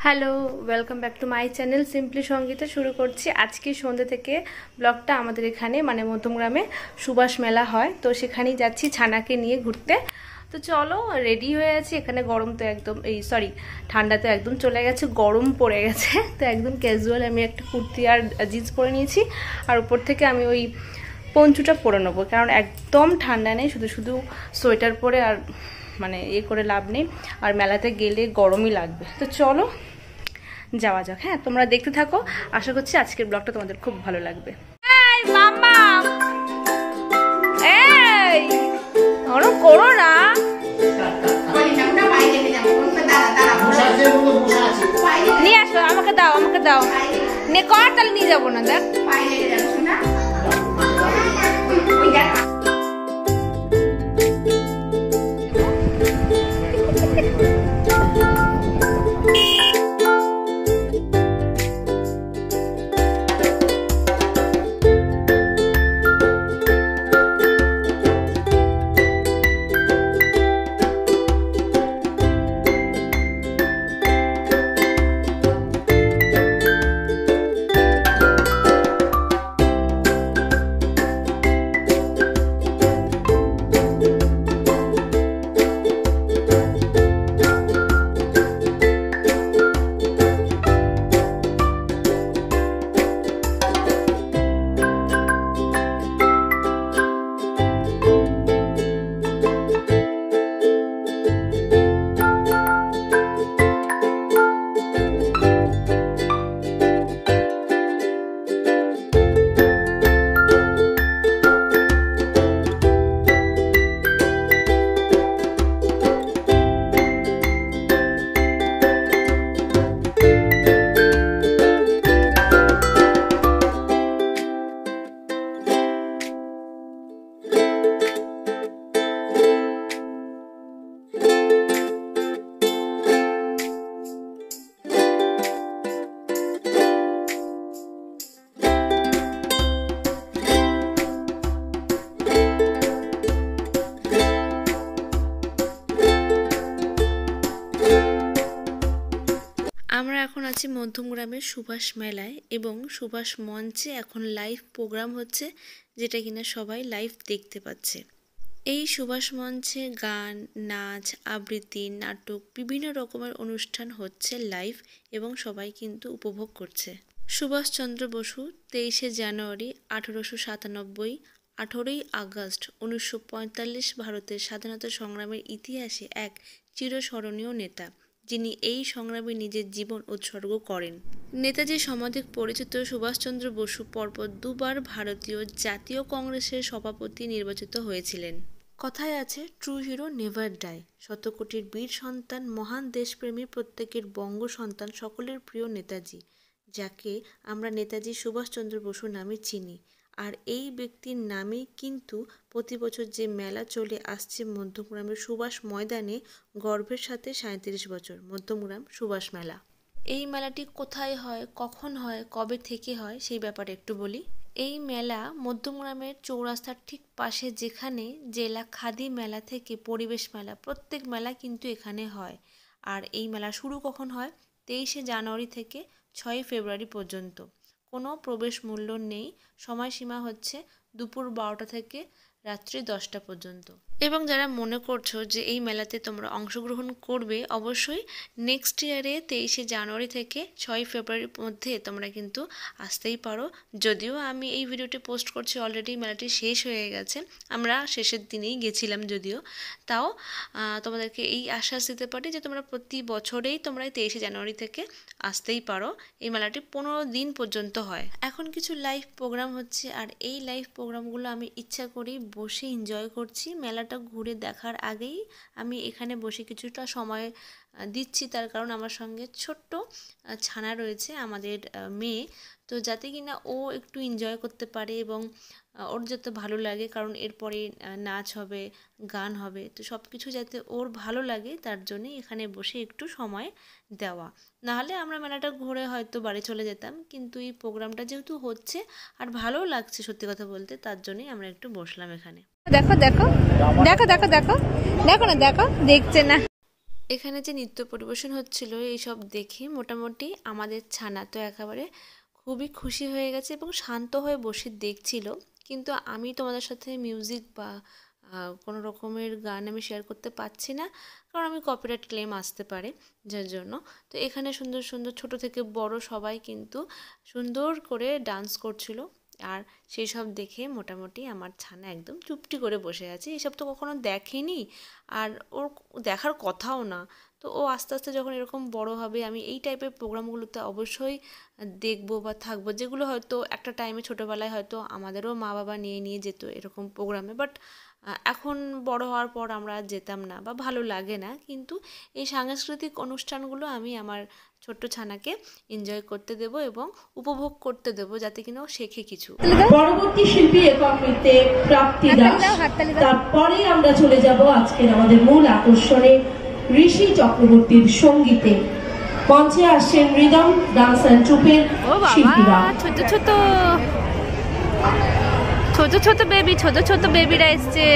Hello, welcome back to my channel simply সঙ্গীতে। শুরু করছি আজকে সন্ধ্যে থেকে ব্লগটা। আমাদের এখানে মানে মধ্যমগ্রামে সুভাষ মেলা হয়, তো সেখানেই যাচ্ছি ছানাকে নিয়ে ঘুরতে। তো চলো, রেডি হয়ে আছি। এখানে গরম তো একদম ঠান্ডা তো একদম চলে গেছে, গরম পড়ে গেছে। তো একদম ক্যাজুয়াল আমি একটা কুর্তি আর জিন্স পরে নিয়েছি, আর উপর থেকে আমি ওই পঞ্চুটা পরে নেবো, কারণ একদম ঠান্ডা নেই, শুধু শুধু সোয়েটার পরে আর মানে করে লাভ নেই, আর মেলাতে গেলে গরমই লাগবে। তো চলো যাওয়া যাক। হ্যাঁ, তোমরা দেখতে থাকো, আশা করছি আজকের ব্লগটা তোমাদের খুব ভালো লাগবে। করো না, নিয়ে আসো, আমাকে দাও, আমাকে দাও, নে কর, তাহলে নিয়ে যাবো না। দেখ আমরা এখন আছি মধ্যমগ্রামের সুভাষ মেলায়, এবং সুভাষ মঞ্চে এখন লাইভ প্রোগ্রাম হচ্ছে, যেটা কিনা সবাই লাইভ দেখতে পাচ্ছে। এই সুভাষ মঞ্চে গান, নাচ, আবৃত্তি, নাটক, বিভিন্ন রকমের অনুষ্ঠান হচ্ছে লাইভ, এবং সবাই কিন্তু উপভোগ করছে। সুভাষচন্দ্র বসু 23শে জানুয়ারি 1897, 18ই আগস্ট 1945 ভারতের স্বাধীনতা সংগ্রামের ইতিহাসে এক চিরস্মরণীয় নেতা, যিনি এই সংগ্রামে নিজের জীবন উৎসর্গ করেন। নেতাজি সমাধিক পরিচিত সুভাষচন্দ্র বসু পরপর দুবার ভারতীয় জাতীয় কংগ্রেসের সভাপতি নির্বাচিত হয়েছিলেন। কথায় আছে, ট্রু হিরো নেভার ডাই। শতকোটির বীর সন্তান, মহান দেশপ্রেমী, প্রত্যেকের বঙ্গ সন্তান, সকলের প্রিয় নেতাজি, যাকে আমরা নেতাজি সুভাষচন্দ্র বসু নামে চিনি। আর এই ব্যক্তির নামেই কিন্তু প্রতি বছর যে মেলা চলে আসছে মধ্যমগ্রামের সুভাষ ময়দানে, গর্বের সাথে 37 বছর মধ্যমগ্রাম সুভাষ মেলা। এই মেলাটি কোথায় হয়, কখন হয়, কবে থেকে হয়, সেই ব্যাপারে একটু বলি। এই মেলা মধ্যমগ্রামের চৌরাস্তার ঠিক পাশে, যেখানে জেলা খাদি মেলা থেকে পরিবেশ মেলা, প্রত্যেক মেলা কিন্তু এখানে হয়। আর এই মেলা শুরু কখন হয়? 23শে জানুয়ারি থেকে 6ই ফেব্রুয়ারি পর্যন্ত। কোনো প্রবেশ মূল্য নেই। সময়সীমা হচ্ছে দুপুর 12টা থেকে রাত্রি 10টা পর্যন্ত। এবং যারা মনে করছো যে এই মেলাতে তোমরা অংশগ্রহণ করবে, অবশ্যই নেক্সট ইয়ারে 23শে জানুয়ারি থেকে 6ই ফেব্রুয়ারির মধ্যে তোমরা কিন্তু আসতেই পারো। যদিও আমি এই ভিডিওটি পোস্ট করছি, অলরেডি মেলাটি শেষ হয়ে গেছে, আমরা শেষের দিনেই গেছিলাম যদিও। তাও তোমাদেরকে এই আশ্বাস দিতে পারি যে তোমরা প্রতি বছরেই তোমরা 23শে জানুয়ারি থেকে আসতেই পারো। এই মেলাটি 15 দিন পর্যন্ত হয়। এখন কিছু লাইভ প্রোগ্রাম হচ্ছে, আর এই লাইভ প্রোগ্রামগুলো আমি ইচ্ছা করেই বসে এনজয় করছি। মেলাটা ঘুরে দেখার আগেই আমি এখানে বসে কিছুটা সময় দিচ্ছি, তার কারণ আমার সঙ্গে ছোট্ট ছানা রয়েছে, আমাদের মেয়ে, তো যাতে কিনা ও একটু এনজয় করতে পারে এবং ওর যাতে ভালো লাগে, কারণ এরপরে নাচ হবে, গান হবে, তো সব কিছু যাতে ওর ভালো লাগে তার জন্যই এখানে বসে একটু সময় দেওয়া। নাহলে আমরা মেলাটা ঘুরে হয়তো বাড়ি চলে যেতাম, কিন্তু এই প্রোগ্রামটা যেহেতু হচ্ছে আর ভালোও লাগছে সত্যি কথা বলতে, তার জন্যই আমরা একটু বসলাম এখানে। দেখো দেখো দেখো দেখো দেখো দেখো না, দেখো দেখছে না। এখানে যে নৃত্য পরিবেশন হচ্ছিল এইসব দেখে মোটামুটি আমাদের ছানা তো একেবারে খুবই খুশি হয়ে গেছে এবং শান্ত হয়ে বসে দেখছিল। কিন্তু আমি তোমাদের সাথে মিউজিক বা কোনো রকমের গান আমি শেয়ার করতে পারছি না, কারণ আমি কপিরাইট ক্লেম আসতে পারে, যার জন্য। তো এখানে সুন্দর সুন্দর ছোট থেকে বড় সবাই কিন্তু সুন্দর করে ডান্স করছিল, আর সেই সব দেখে মোটামুটি আমার ছানা একদম চুপটি করে বসে আছে। এসব তো কখনো দেখেনি, আর ওর দেখার কথাও না। তো ও আস্তে আস্তে যখন এরকম বড় হবে, আমি এই টাইপের প্রোগ্রামগুলোতে অবশ্যই দেখবো বা থাকবো, যেগুলো হয়তো একটা টাইমে ছোটোবেলায় হয়তো আমাদেরও মা বাবা নিয়ে নিয়ে যেত এরকম প্রোগ্রামে, বাট এখন বড় হওয়ার পর আমরা যেতাম না বা ভালো লাগে না। কিন্তু এই সাংস্কৃতিক অনুষ্ঠানগুলো আমি আমার ছোট্ট ছানাকে এনজয় করতে দেব এবং উপভোগ করতে দেব, যাতে কিনা ও শেখে কিছু। পরবর্তী শিল্পী একক নৃত্যে প্রাপ্তি দাস, তারপরে আমরা চলে যাব আজকের আমাদের মূল আকর্ষণে ঋষি চক্রবর্তীর সঙ্গীতে। মঞ্চে আসছেন রিদম ডান্স অ্যান্ড ট্রুপের শিল্পীরা। ছোট ছোট ছোট ছোট বেবি, ছোট ছোট বেবিরা এসছে।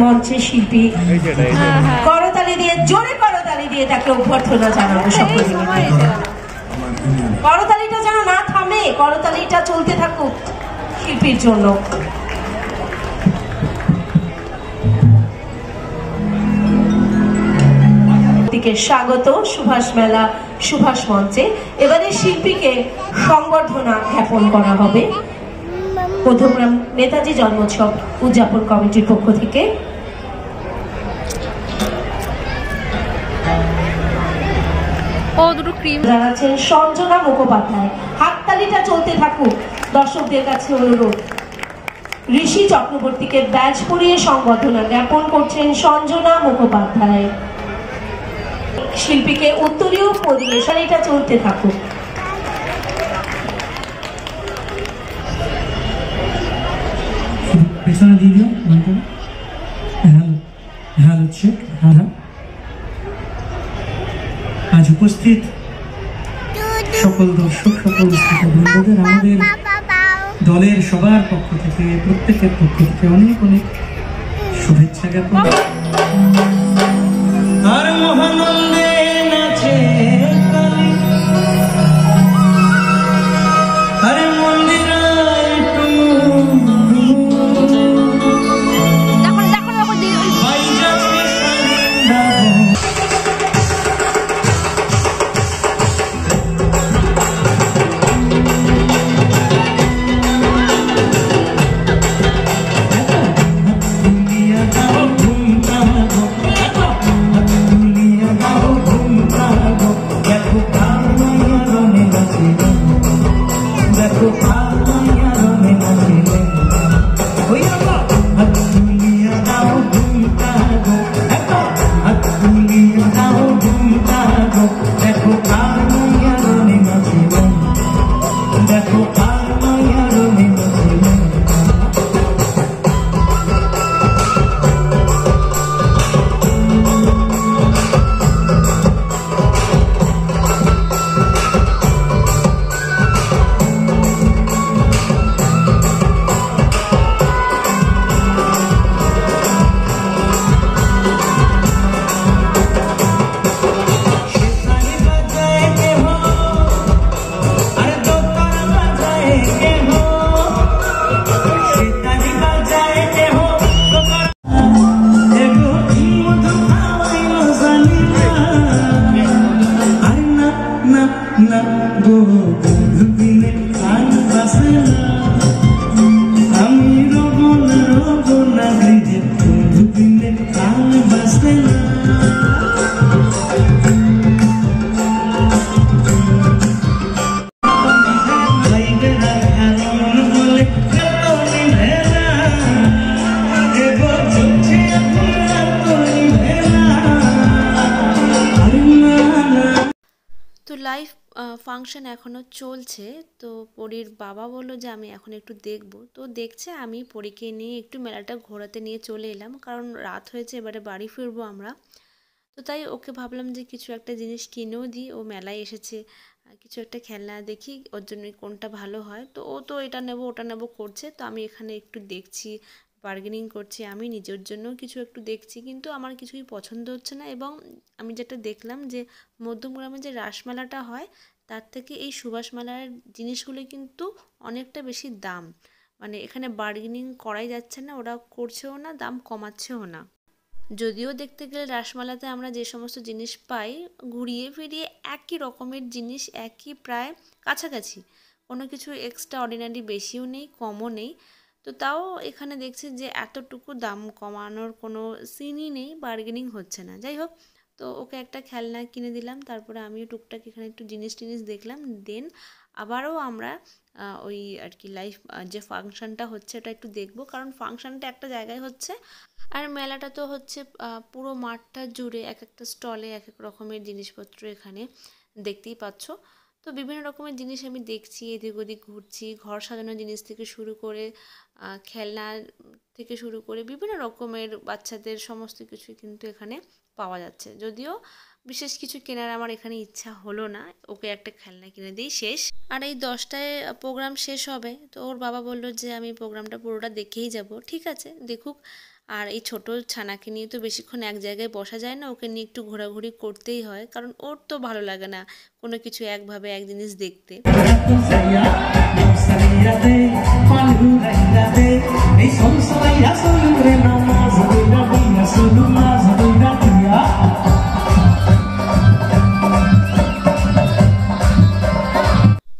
মঞ্চে শিল্পী করতালি দিয়ে, জোরে করতালি দিয়ে তাকে অভ্যর্থনা জানাবো সকলে মিলে। করতালিটা যেন না থামে, করতালিটা চলতে থাকুক শিল্পীর জন্য। স্বাগত সুভাষ মেলা সুভাষ মঞ্চে। এবারে শিল্পীকে সংবর্ধনা জ্ঞাপন করা হবে মধ্যমগ্রাম নেতাজি জন্মোৎসব উদযাপন কমিটির পক্ষ থেকে। জানাচ্ছেন সঞ্জনা মুখোপাধ্যায়। হাততালিটা চলতে থাকুক, দর্শকদের কাছে অনুরোধ। ঋষি চক্রবর্তীকে ব্যাজ পরিয়ে সংবর্ধনা জ্ঞাপন করছেন সঞ্জনা মুখোপাধ্যায়। শিল্পীকে উত্তরীয় পরিবেশন এটা চলতে থাকুক। পেছনে দিয়ে দিও। Hello check. হ্যাঁ, আজ উপস্থিত সকল দর্শক, সকল বন্ধুদের আমাদের দলের সবার পক্ষ থেকে, প্রত্যেকের পক্ষ থেকে অনেক অনেক শুভেচ্ছা জ্ঞাপন। আর মহানন্দে নাচে কালী, আরে মন্দিরায় Oh ফাংশন এখনও চলছে, তো পরীর বাবা বললো যে আমি এখন একটু দেখব। তো দেখছে, আমি পরীকে নিয়ে একটু মেলাটা ঘোরাতে নিয়ে চলে এলাম, কারণ রাত হয়েছে, এবারে বাড়ি ফিরবো আমরা। তো তাই ওকে ভাবলাম যে কিছু একটা জিনিস কিনেও দিই, ও মেলায় এসেছে, কিছু একটা খেলনা দেখি ওর জন্য কোনটা ভালো হয়। তো ও তো এটা নেবো ওটা নেবো করছে, তো আমি এখানে একটু দেখছি, বার্গেনিং করছি, আমি নিজের জন্য কিছু একটু দেখছি, কিন্তু আমার কিছুই পছন্দ হচ্ছে না। এবং আমি যেটা দেখলাম যে মধ্যমগ্রামে যে রাসমেলাটা হয় তার থেকে এই সুভাষ মেলার জিনিসগুলো কিন্তু অনেকটা বেশি দাম, মানে এখানে বার্গেনিং করাই যাচ্ছে না, ওরা করছেও না, দাম কমাচ্ছেও না। যদিও দেখতে গেলে রাসমেলাতে আমরা যে সমস্ত জিনিস পাই ঘুরিয়ে ফিরিয়ে একই রকমের জিনিস, একই প্রায় কাছাকাছি, কোনো কিছু এক্সট্রা অর্ডিনারি বেশিও নেই কমও নেই। তো তাও এখানে দেখছি যে এতটুকু দাম কমানোর কোনো সিনই নেই, বার্গেনিং হচ্ছে না। যাই হোক, তো ওকে একটা খেলনা কিনে দিলাম, তারপরে আমিও টুকটাক এখানে একটু জিনিস টিনিস দেখলাম। দেন আবারও আমরা ওই আর কি লাইভ যে ফাংশনটা হচ্ছে ওটা একটু দেখবো, কারণ ফাংশনটা একটা জায়গায় হচ্ছে আর মেলাটা তো হচ্ছে পুরো মাঠটা জুড়ে এক একটা স্টলে এক এক রকমের জিনিসপত্র এখানে দেখতেই পাচ্ছ। তো বিভিন্ন রকমের জিনিস আমি দেখছি, এদিক ওদিক ঘুরছি, ঘর সাজানোর জিনিস থেকে শুরু করে খেলনা থেকে শুরু করে বিভিন্ন রকমের বাচ্চাদের সমস্ত কিছুই কিন্তু এখানে পাওয়া যাচ্ছে। যদিও বিশেষ কিছু কেনার আমার এখানে ইচ্ছা হলো না, ওকে একটা খেলনা কিনে দিই শেষ। আর এই 10টায় প্রোগ্রাম শেষ হবে, তো ওর বাবা বলল যে আমি প্রোগ্রামটা পুরোটা দেখেই যাব। ঠিক আছে, দেখুক। আর এই ছোট ছানাকে নিয়ে তো বেশিক্ষণ এক জায়গায় বসা যায় না, ওকে নিয়ে একটু ঘোরাঘুরি করতেই হয়, কারণ ওর তো ভালো লাগে না কোনো কিছু একভাবে এক জিনিস দেখতে।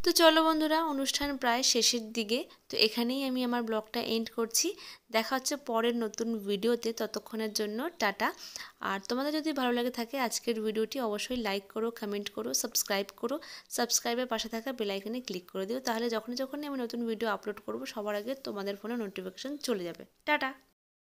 তো চলো বন্ধুরা, অনুষ্ঠান প্রায় শেষের দিকে, তো এখানেই আমি আমার ব্লগটা এন্ড করছি। দেখা হচ্ছে পরের নতুন ভিডিওতে, ততক্ষণের জন্য টাটা। আর তোমাদের যদি ভালো লাগে থাকে আজকের ভিডিওটি, অবশ্যই লাইক করো, কমেন্ট করো, সাবস্ক্রাইব করো, সাবস্ক্রাইবের পাশে থাকা বেল আইকনে ক্লিক করে দিও, তাহলে যখনই আমি নতুন ভিডিও আপলোড করব সবার আগে তোমাদের ফোনে নোটিফিকেশন চলে যাবে। টাটা।